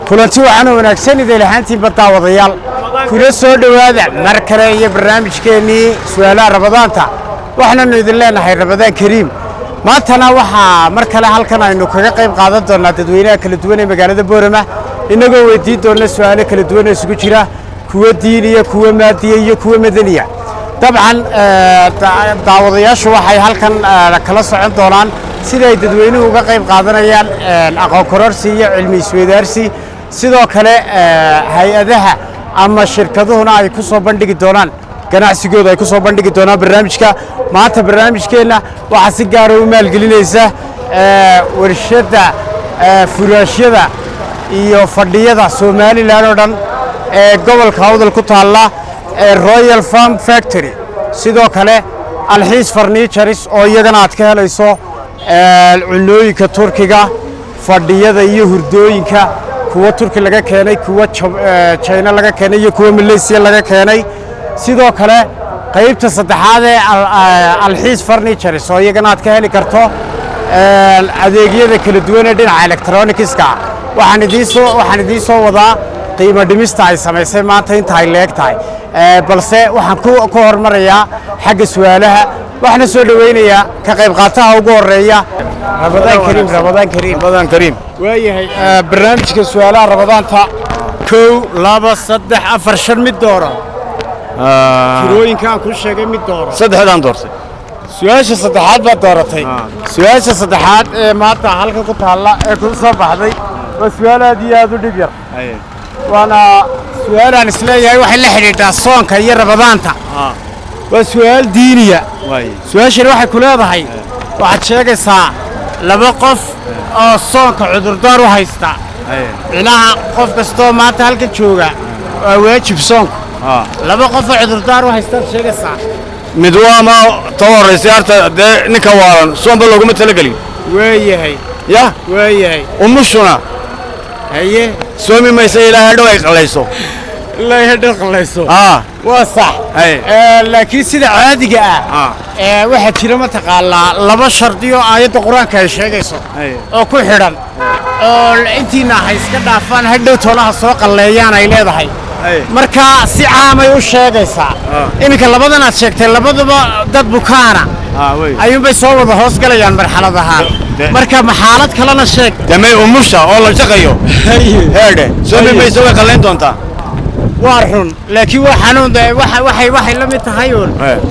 kulanti waxaan wanaagsan idin lahaantii badaa wadayaal kula soo dhawaada mar kale iyo barnaamijkeennii su'aalaha Ramadaanta waxaanu idin leenahay Ramadaan Kariim maantana waxa mar kale halkan aynu kaga qayb qaadan doonaa dadweynaha kala duwan ee magaalada Boorama inagoo weydiin doona su'aalo kala duwan oo isugu jira kuwa diiniya kuwa maadiya iyo kuwa madaniya dabcan daawadayaashu waxay halkan kala socon doonaan sida ay dadweynuhu uga qayb qaadanayaan aqoon kororsi iyo cilmi isweydaarsi sidoo kale hay'adaha ama shirkaduhuna ay ku soo bandhigi doonaan ganacsigooda ay ku soo bandhigi doonaan barnaamijka maanta barnaamijkeena waxa si gaar ah u maalgelinaysa warshada furaashyada iyo fadhiyada Soomaaliland oo dhan ee gobolka Awdal ku taala Royal Farm Factory sidoo kale Alxiis Furnitures oo iyagana aad ka helayso cunooyinka Turkiga fadhiyada iyo hurdooyinka kuwa Turki laga keenay kuwa China laga keenay iyo kuwa Malaysia laga keenay sidoo kale qaybta saddexaad ee Alxiis Furnitures oo iyagana aad ka heli karto adeegyada kala duwan ee dhinaca electronicska waxaan idin soo wadaa qiimo dhimista ay sameysay maanta inta ay leegtahay balse waxaan ku hormarayaa xagga su'aalaha waxna soo dhaweynayaa ka qayb qaataha ugu horeeya Ramadaan Kariim waayahay barnaamijka su'aalaha Ramadaanta 1 2 3 4 5 mid dooro tirooyinka aan ku sheegay mid dooro saddexdaan doortay su'aasha saddexaad baad dooratay su'aasha saddexaad ee maanta halka ku taala ee ku soo baxday waa su'aal aad u dhib yar waana su'aalaan isleeyahay waxay la xiriirtaa soonka iyo Ramadaanta waa su'aal diiniya su'aashan waxay ku leedahay waxaad sheegaysaa laba qof oo soonka cudurdaar u haysta inaha qof kastoo maanta halka jooga waa waajib soonku laba qof oo cudurdaar u haysta sheegaysaa mid waa ma tawareysay arta ninka waalan soonba laguma talagelin waayahay umushuna haye soomi maysa ilaahay dhaw ay qalayso waa sax laakiin sida caadiga waxa jira ma taqaanaa laba shardi oo aayadda quraanka ay sheegayso oo ku xidhan oo intiina hay iska dhaafaan hadhow toolaha soo qalleeyaan ay leedahay marka si caamay u sheegaysaa iminka labadan aad sheegtay labaduba dad bukaana ayuunbay soo wada hoos galayaan marxaladahaan marka maxaalad kalena sheeg damay umusha oo la shaqeeyo heede soomi maysa way qalleyn doontaa waa run laakiin waa xanuun waxay la mid tahay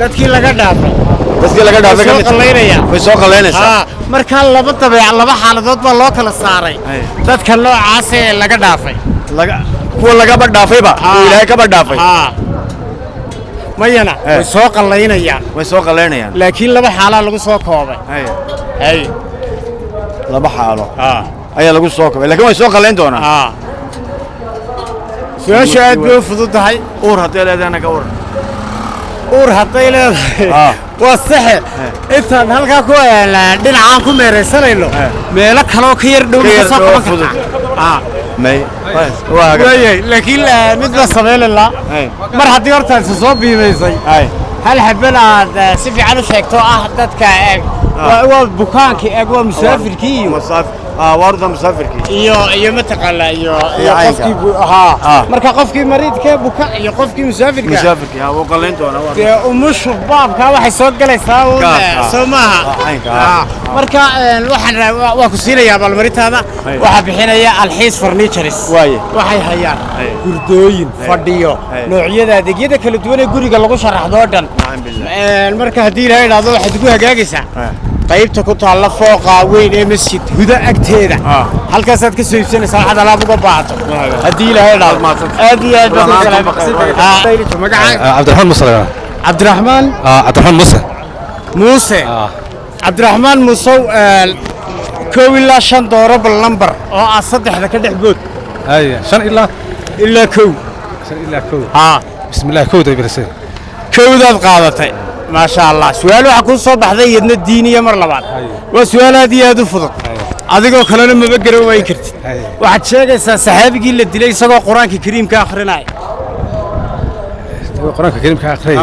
dadkii laga dhaafay way soo qalleynaysaa marka laba xaaladood baa loo kala saaray dadka noocaas ee laga dhaafay kuwa lagaba dhaafayba ilaahay kaba dhaafay mayana way soo qalleynayaan laakiin laba xaalaa lagu soo koobay laba xaalo ayaa lagu soo koobay laakiin way soo qalleyn doonaan su'aasha aad bay u fududahay uur hadday leedahay ka waran uur hadday leedahay waa saxe intaan halkaa ku dhinacaan ku meeraysanayno meelo kaloo ka yar dhow ka soo qaban kartaa laakiin mid la sameynayna mar haddii horta isa soo biimaysay hal xabban aad si fiican u sheegto dadka waa bukaankii waa musaafirkii warda musaafirkii iyo mataqaanaa iyo qofkii marka qofkii mariidka buka iyo qofkii musaafirka wuu qalleyn doonaa dee umushu baabka waxay soo galaysaa soo maaha marka waan ku siinayaa balmarintaada waxaa bixinaya Alxiis Furnitures waxay hayaan hurdooyin fadhiyo noocyada adeegyada kala duwan ee guriga lagu sharaxdo oo dhan marka haddii ilaahay idhaahdo waxaad ugu hagaagaysaa qaybta ku taala fooqa weyn ee masjid huda agteeda halkaas aad ka soo iibsanaysaa waxaad alaab uga baahato haddii ilaahay idhaahdo aad iyo aad Cabdiraxmaan Muuse Cabdiraxmaan Muuse 1 ilaa 5 dooro bal number oo ah saddexda ka dhex bood 5 ilaa 1 bismillaah kowda ibrasay kowdaad qaadatay ما شاء الله سؤال وحكون صباح ذي يدنا الدينية مر لبعض وسؤال هذه هذا فضل أذكر كلنا ما بقروا ما يكرت واحد شيء سحابي قيل الدليل سقى قرآن كريم كآخرنا قرآن كريم كآخرين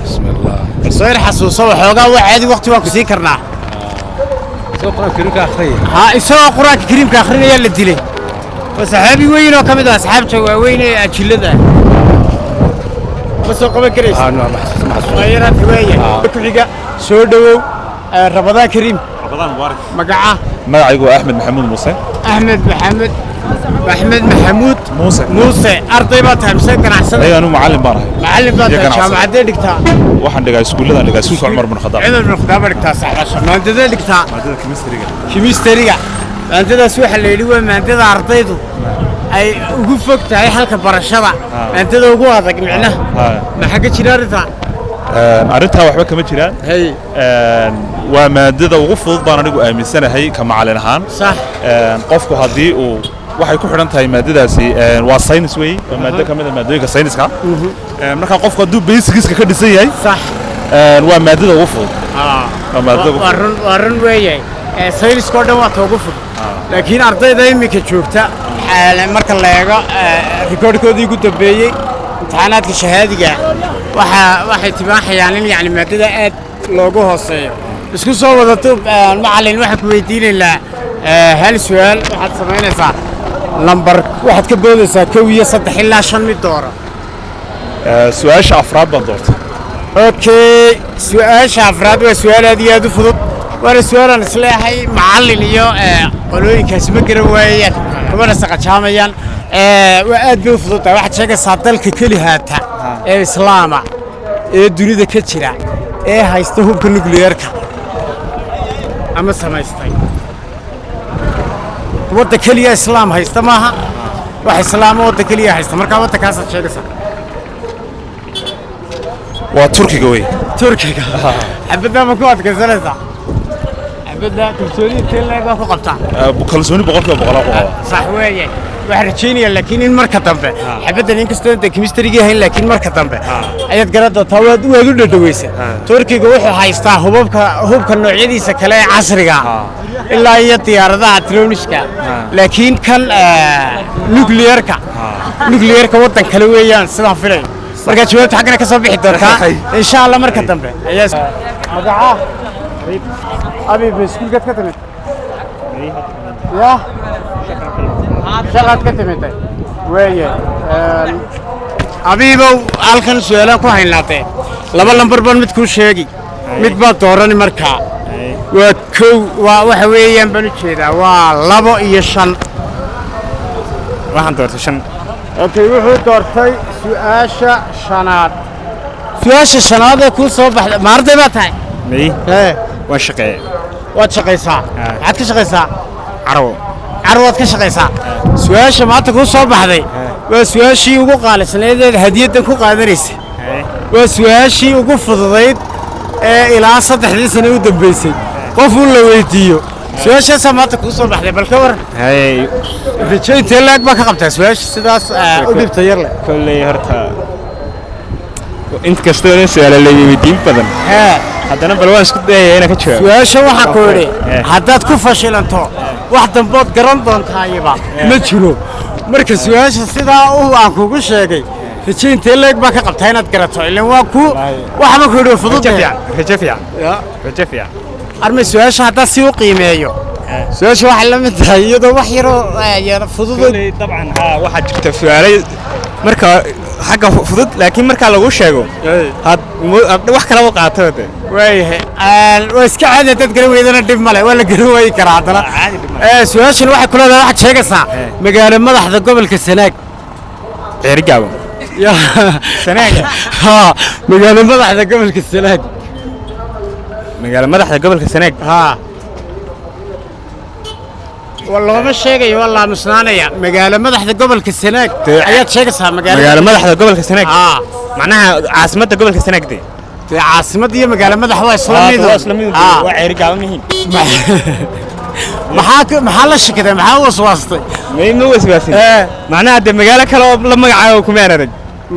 بسم الله صير حسوس وحوجا وعادي وقت وانك سيكرنا soo quraan kariimka akhriyay ها isagoo quraanka kariimka akhrinaya la dilay wasaxaabi weyn oo kamid ah asxaabta waaweyn ee ajilada ma soo qaban karaysa no maxsuus غيرت هوايه كحيغا سو دhowow رمضان كريم رمضان مبارك magaca magacaygu Axmed Maxamuud Muuse أحمد محمود موسى أرضي باتها مسك نحسن أيوة أنا معلم بارها معلم باتها جامعة ديكتا waxaan dhigaa iskuulada dhigaa iskuulka Umar bin Khadaab عمر بن الخطاب ديكتا صح عشان ما أنت ديكتا maadada chemistry-ga كيمستريغا أنت دا سوح اللي يلوى ما أنت دا أرضيدو أي وقفك تاعي حلقة برشلة أنت دا وقوها ذاك معناه ما حاجة شرارتها arrintaa waxba kama jiraan هي waa maadada ugu fudud baan anigu aaminsanahay ka macallin ahaan صح qofku haddii uu waxay ku xidhan tahay maadadaasi waa science way waa maaddo ka mid ah maadooyinka sayniska marka qofku hadduu basicska ka dhisan yahay صح waa maadada ugu fudud waa maadada ugu fudud وارن وياي ساينس كودن waa toogu fudud laakiin ardayda imika joogta marka la eego rikoodkoodii ugu dambeeyay imtixaanaadka shahaadiga waxay tibaaxayaan in yani maadada aad loogu hooseeyo isku soo wadato macallin waxaan ku weydiinaynaa hal su'aal waxaad samaynaysaa lambar waxaad ka boodaysaa 1 iyo 3 ilaa 5 mid doora su-aasha afraad baan doortay okay su'aasha afraad waa su'aal aad iyo aad u fudud وانا سؤال اسلحي معلن iyo qolooyinkaas ma garan waayeen kuma saqajaamayaan aad bay u fududahay waxa sheegaysaa dalka kaliyaata ee islaama ee dunida ka jira ee haysta hubka nuclearka ama samaystay wadda kaliya islaam haysta maaha wax islaam wadda kaliya haysta marka wadda kaas sheegaysaa waa Turkiga way Turkiga xabada ma ku adkaysanaysaa بدنا كلسوني تلا ما فقطع kalsooni boqolkiiba boqol ku qaba صح وياه waxaan rajaynayaa laakiin in marka dambe xabaddan in kastoo inta chemistry-ga ahayn laakiin marka dambe ayaad garan doontaa waad u dhadhaweysa Turkiga wuxuu haystaa hubka noocyadiisa kale ee casriga ilaa iyo diyaaradaha drooniska laakiin kan nuclearka waddan kale weeyaan sidaan filay marka jawaabta xaggana ka soo bixi doontaa insha Allah marka dambe ayaa magaca أبي بسكول قد كتمت يا شغلت كتمت ويا أبي بو ألخن سؤالك وين لاته لما لمبر بن متكون شيء متبا دوران مركا وكو وحوي ينبني كذا ولبو يشان waxaan doortay 5 أوكي وحو دورتي سؤال شناد كل صباح ما أرضي ما تاي may إيه waan shaqeeyay waad shaqaysaa maxaad ka shaqaysaa carwo carwaad ka shaqaysaa su'aasha maanta ku soo baxday waa su'aashii ugu qaalisanayd ee hadiyadda ku qaadanaysay waa su'aashii ugu fududayd ee ilaa 3 sano u dambeysay qof uu la weydiiyo su'aashaas maanta ku soo baxday bal ka war hay rajaynta laag ba ka qabtaa su'aasha sidaas u dhibta yar leh kullay horta inta kastoo in su'aalo la weydiin badan haddana bal waan isku dayayaa inaan ka jawaabo su'aasha waxa ku yiri haddaad ku fashilanto wax dambood garan doontaa ayaba ma jiro marka su'aasha sidaa aan kugu sheegay rajaynta leeg ba ka qabtaa inaad garato ilaa waa ku waxa ma ku yiri fudud rajo fiican arma su'aasha hadda si u qiimeeyo su'aasha waxa la mid tahay iyadoo wax yar fudud dabcan waxa jirta su'aalo marka xagga fudud laakiin marka lagu sheego had wax kala u qaato waayahay waa iska caadi dad garan weydana dhib male waa la garan way karaa hadana su'aashan waxa kula waxaad sheegaysaa magaalo madaxda gobolka Sanaag Ceerigaabo ya Sanaag ha magaalo madaxda gobolka Sanaag magaalo madaxda gobolka Sanaag ha والله ما شيء والله مسنانية مقالة مدحدة قبل كالسناك أيات شيء صار مقالة مدحدة قبل كالسناك معناها عاصمة قبل كالسناك دي عاصمة دي مقالة مدحدة إسلامي وعيرك عميهين محل الشكل محل وسواسطي مو وسواسطي معناها دي مقالة كلا لما قاعد كمان رج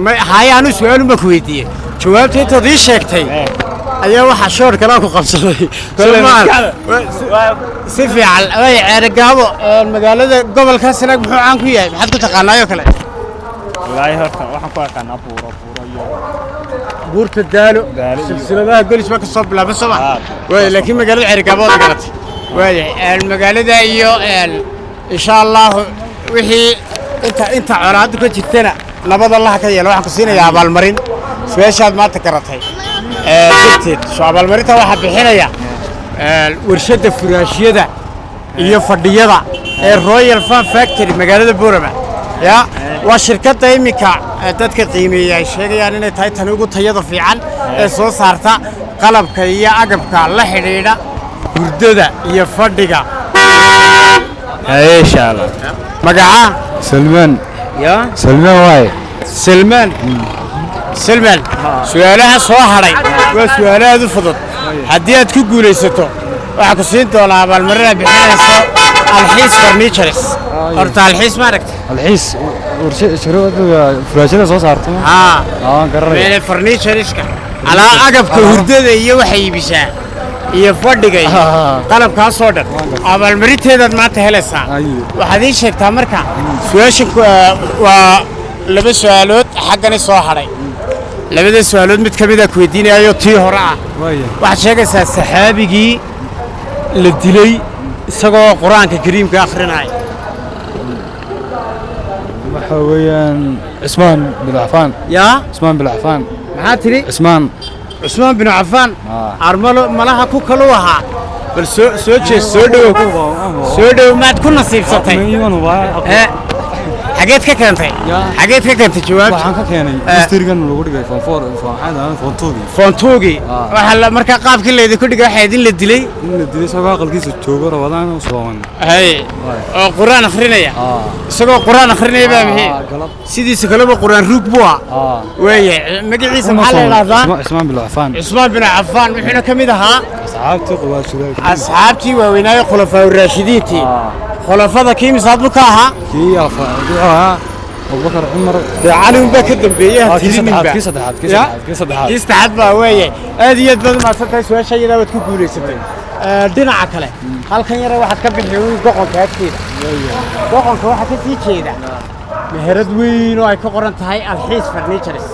هاي أنا سؤال مكويتي جوابتي تضيع شيكتي أيوة واحد شهر كلامك قبصني سيفي على عرقابو المقالة قبل كاسناك محو عنكو ياي محد كنت قانايو كلا والله هرتا waxaan ku aqaan abuuro buurta daalo silsiladaha golis ma ka soo bilaabay soo way laakiin magaalada Ceerigaabo wada garatay waayahay magaalada iyo insha allah wixii inta colaadu ka jirtana nabad allah ka yeelo waxaan ku siinayaa abaalmarin su'aashaad maanta garatay darteed soo abaalmarinta waxaa bixinaya warshadda furaashiyada iyo fadhiyada ee Royal Fan Factory magaalada Boorama ya waa shirkadda imika dadka qiimeeya ay sheegayaan inay tahay tan ugu tayada fiican ee soo saarta qalabka iyo agabka la xidhiidha hurdada iyo fadhiga insha Allah magaca Salman ya Salman waay Salman su'aalaha soo haray waa su'aalaha fudud haddii aad ku guulaysato waxa ku siin doonaa abaalmarin bixinayso Alxiis Furnitures horta Alxiis ma aragtay Alxiis shirkadda furaashada soo saartay garanay meel furnitureska ala agabka hurdada iyo waxa iibishaa iyo fadhiga qalabkaas oo dhan abaalmarinteedaad maanta helaysaa waxaad ii sheegtaa marka su'aasha waa laba su'aalood xaggani soo haray labada su'aalood mid kamid ah ku weydiinayo tii hore ah waxaad sheegaysaa saxaabigii la dilay isagoo quraanka kariimka akhrinaya waxa weeyaan Usmaan bin Affan ya Usmaan bin Affan maxaa tiri Usmaan bin Affan armalo malaha ku kala waha bal soo dhaw maad ku nasiibsatay xageed ka keentay jawaabta waxaan ka keenay historygan lagu dhigay fontoogi waxa la marka qaabkii la idinku dhigay waxa idin la dilay isagoo aqalkiisa joogo Ramadaan oo sooman oo quraan akhrinaya isagoo quraan akhrinaya baa maxay sidiisa kaleba quraan ruug buu weeye magaciisa maxaa la yiraahdaa Usmaan bin Affan wuxuuna kamid ahaa asxaabtii waaweynaaye khulafaa raashidiintii خلافة كيم صادق كها كي أبو بكر عمر علي بك الدنبية كيس تحت بقى هذه يدبر ما صرت سوى شيء لا بتكون سبتين دين عقله هل كان يرى واحد كبر حيوان قطن كذا قطن كواحد كذي كذا مهرد وين وأي كقرن تهاي الحيس فرنيتشرز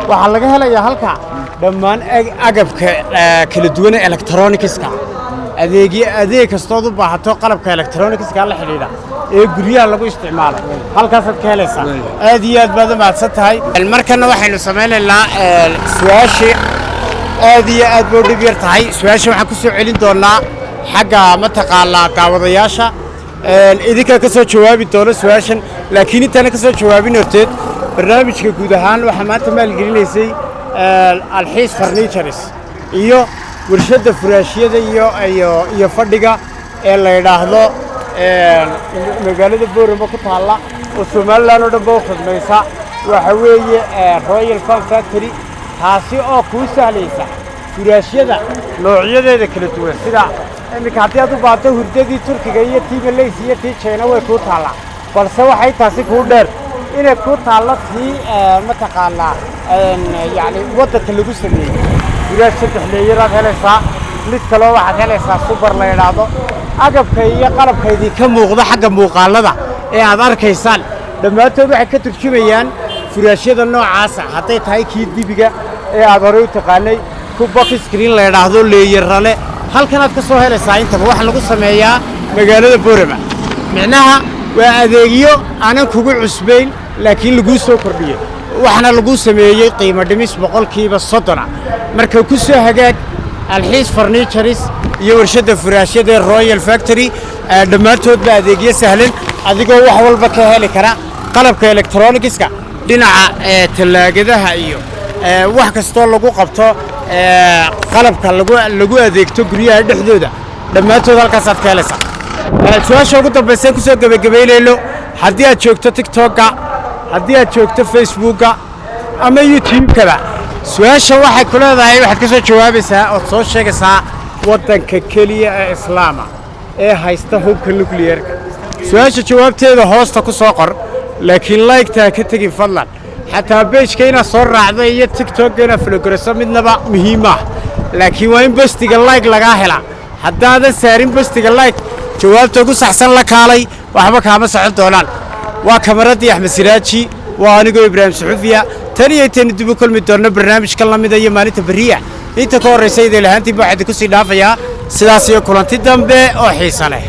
وحلقها لا يهلكها دمان أجب كل دون إلكترونيكس كا adeeg kastoo u baahato qalabka electronics-ka la xiriira ee guryaha lagu isticmaalo halkaas aad ka helaysaa aad iyo aad baad u mahadsan tahay markana waxaynu sameynaynaa su'aashi aad iyo aad buu dhib yar tahay su'aashi waxaan ku soo celin doonaa xagga mataqaanaa daawadayaasha idinka ka soo jawaabi doona su'aashan laakiin intaan ka soo jawaabin horteed barnaamijka guud ahaan waxa maanta maalgelinaysay Alxiis Furnitures iyo warshada furaashiyada iyo fadhiga ee la yiraahdo magaalada Boorama ku taala oo Soomaaliland oo dhan khidmaysa waxa weeye Royal Fan Factory taasi oo ku sahlaysa furaashiyada noocyadeeda kala duwan sida imika haddii aad u baahato hurdadii Turkiga iyo tii Malaysia iyo tii China way ku taala balse waxay taasi ku dheer inay ku taala tii mataqaanaa yani waddanka lagu sameeyay إذا شفت حليرات هلسا مثل واحد هلسا سوبر ليرادو أجب كي قلب كذي كم وغض حق مقالدة إيه هذا كيسان لما تروح كتر شويان فراشية النوع عاسة حتى هاي كيد دي بيجا إيه هذا روي تقالي كوباك سكرين ليرادو ليرالي هل كانت كسر هلسا أنت بروح نقص مياه مجال بورما معناها وأذيجيو أنا كوجو عسبين لكن لجوسو كردية وإحنا لجوس مياه قيمة دميس بقول كي بالصدرة marka ku soo hagaag Alxiis Furnitures iyo warshada furaashiyada Royal Factory dhamaantood baa adeegyo sahlan adigoo wax walba ka heli kara qalabka electronics-ka dhinaca talaagadaha iyo wax kasto lagu qabto qalabka lagu adeegto guryaha dhexdooda dhamaantood halkaas aad ka helaysaa su'aasha ugu dambaysa ku soo gabagabeynayno haddii aad joogto TikTok-ka haddii aad joogto Facebook-ka ama YouTube-ka su'aasha waxay ku leedahay waxaad ka soo jawaabaysaa oo soo sheegaysaa waddanka kaliya ee islaama ee haysta hubka nuclear-ka su'aasha jawaabteeda hoosta ku soo qor laakiin like-ta ka tagin fadlan xataa page-ka inaad soo raacdo iyo TikTok-ka inaad follow-garayso midnaba muhiim ah laakiin waa in postiga like lagaa helaa haddaadan saarin postiga like jawaabta ugu saxsan la kaalay waxba kaama socon doonaan waa kamaradii Axmed Siraaji waa anigoo Ibraahim Suxufiya tani dib u kulmi doona barnaamijka la mid ah maalinta bariya inta ka horeysay idin lahaantii waxaad ku sii dhaafayaa sidaas iyo kulanti dambe oo xiiso leh.